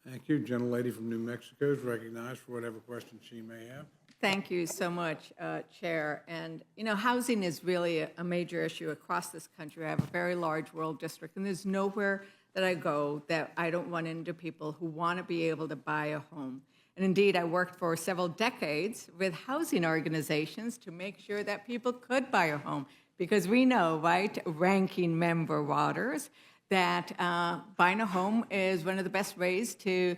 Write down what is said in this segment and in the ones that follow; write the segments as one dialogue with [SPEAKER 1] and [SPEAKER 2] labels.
[SPEAKER 1] Thank you. Gentlelady from New Mexico is recognized for whatever questions she may have.
[SPEAKER 2] Thank you so much, Chair. And, you know, housing is really a major issue across this country. I have a very large rural district, and there's nowhere that I go that I don't run into people who want to be able to buy a home. And indeed, I worked for several decades with housing organizations to make sure that people could buy a home. Because we know, right, ranking member Waters, that buying a home is one of the best ways to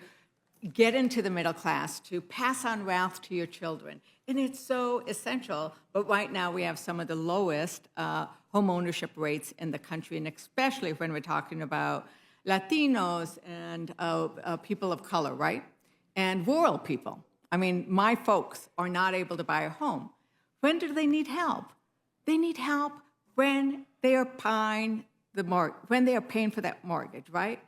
[SPEAKER 2] get into the middle class, to pass on wealth to your children. And it's so essential. But right now, we have some of the lowest home ownership rates in the country, and especially when we're talking about Latinos and people of color, right? And rural people. I mean, my folks are not able to buy a home. When do they need help? They need help when they are paying when they are paying for that mortgage, right?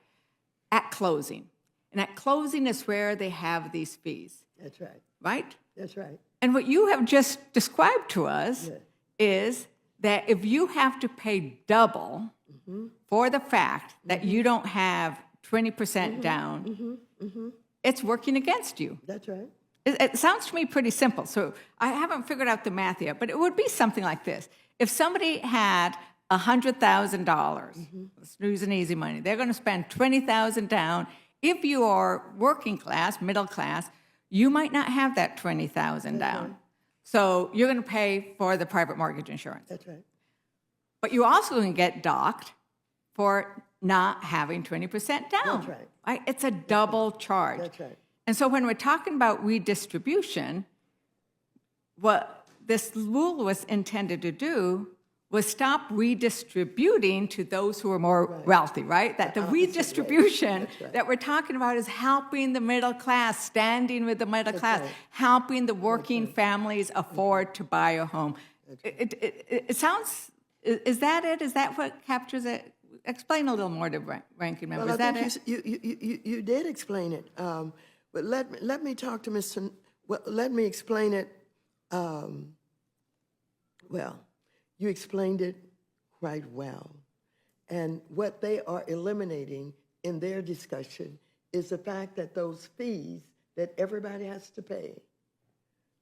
[SPEAKER 2] At closing. And at closing is where they have these fees.
[SPEAKER 3] That's right.
[SPEAKER 2] Right?
[SPEAKER 3] That's right.
[SPEAKER 2] And what you have just described to us is that if you have to pay double for the fact that you don't have 20% down, it's working against you.
[SPEAKER 3] That's right.
[SPEAKER 2] It sounds to me pretty simple. So I haven't figured out the math yet, but it would be something like this. If somebody had $100,000, let's use an easy money, they're going to spend $20,000 down. If you are working class, middle class, you might not have that $20,000 down. So you're going to pay for the private mortgage insurance.
[SPEAKER 3] That's right.
[SPEAKER 2] But you're also going to get docked for not having 20% down.
[SPEAKER 3] That's right.
[SPEAKER 2] It's a double charge.
[SPEAKER 3] That's right.
[SPEAKER 2] And so when we're talking about redistribution, what this rule was intended to do was stop redistributing to those who are more wealthy, right? That the redistribution that we're talking about is helping the middle class, standing with the middle class, helping the working families afford to buy a home. It sounds, is that it? Is that what captures it? Explain a little more to ranking member.
[SPEAKER 3] Well,
[SPEAKER 2] Is that
[SPEAKER 3] you did explain it. But let me talk to Mr. Well, let me explain it. Well, you explained it quite well. And what they are eliminating in their discussion is the fact that those fees that everybody has to pay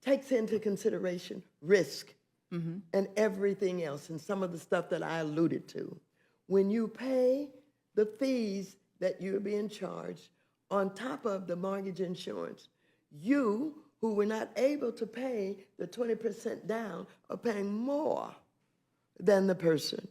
[SPEAKER 3] takes into consideration risk and everything else, and some of the stuff that I alluded to. When you pay the fees that you're being charged on top of the mortgage insurance, you who were not able to pay the 20% down are paying more than the person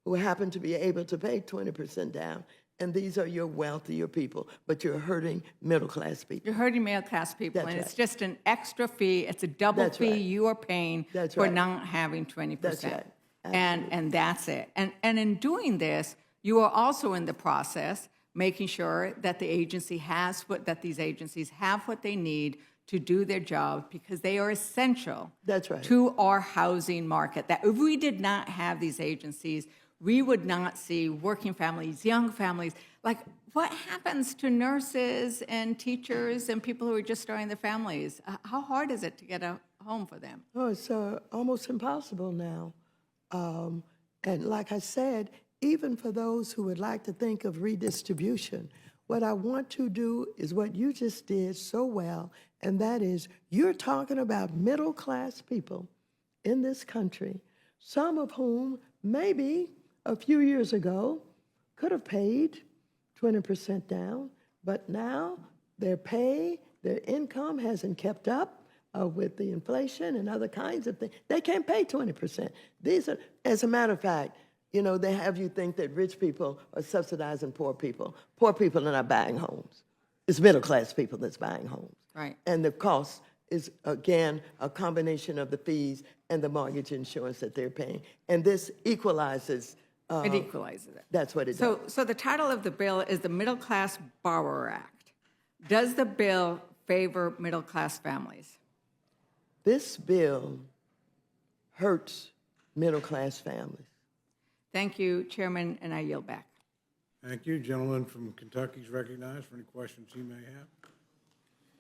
[SPEAKER 3] who happened to be able to pay 20% down. And these are your wealthier people, but you're hurting middle-class people.
[SPEAKER 2] You're hurting middle-class people,
[SPEAKER 3] That's
[SPEAKER 2] and
[SPEAKER 3] right.
[SPEAKER 2] it's just an extra fee. It's a double
[SPEAKER 3] That's
[SPEAKER 2] fee
[SPEAKER 3] right.
[SPEAKER 2] you are paying
[SPEAKER 3] That's
[SPEAKER 2] for
[SPEAKER 3] right.
[SPEAKER 2] not having 20%.
[SPEAKER 3] That's right.
[SPEAKER 2] And that's it. And in doing this, you are also in the process making sure that the agency has that these agencies have what they need to do their job, because they are essential
[SPEAKER 3] That's right.
[SPEAKER 2] to our housing market. That if we did not have these agencies, we would not see working families, young families. Like, what happens to nurses and teachers and people who are just starting their families? How hard is it to get a home for them?
[SPEAKER 3] Oh, it's almost impossible now. And like I said, even for those who would like to think of redistribution, what I want to do is what you just did so well, and that is you're talking about middle-class people in this country, some of whom maybe a few years ago could have paid 20% down, but now their pay, their income hasn't kept up with the inflation and other kinds of things. They can't pay 20%. These are, as a matter of fact, you know, they have you think that rich people are subsidizing poor people. Poor people are not buying homes. It's middle-class people that's buying homes.
[SPEAKER 2] Right.
[SPEAKER 3] And the cost is, again, a combination of the fees and the mortgage insurance that they're paying. And this equalizes.
[SPEAKER 2] It equalizes it.
[SPEAKER 3] That's what it does.
[SPEAKER 2] So the title of the bill is the Middle Class Borrower Act. Does the bill favor middle-class families?
[SPEAKER 3] This bill hurts middle-class families.
[SPEAKER 2] Thank you, Chairman, and I yield back.
[SPEAKER 1] Thank you. Gentleman from Kentucky is recognized for any questions he may have.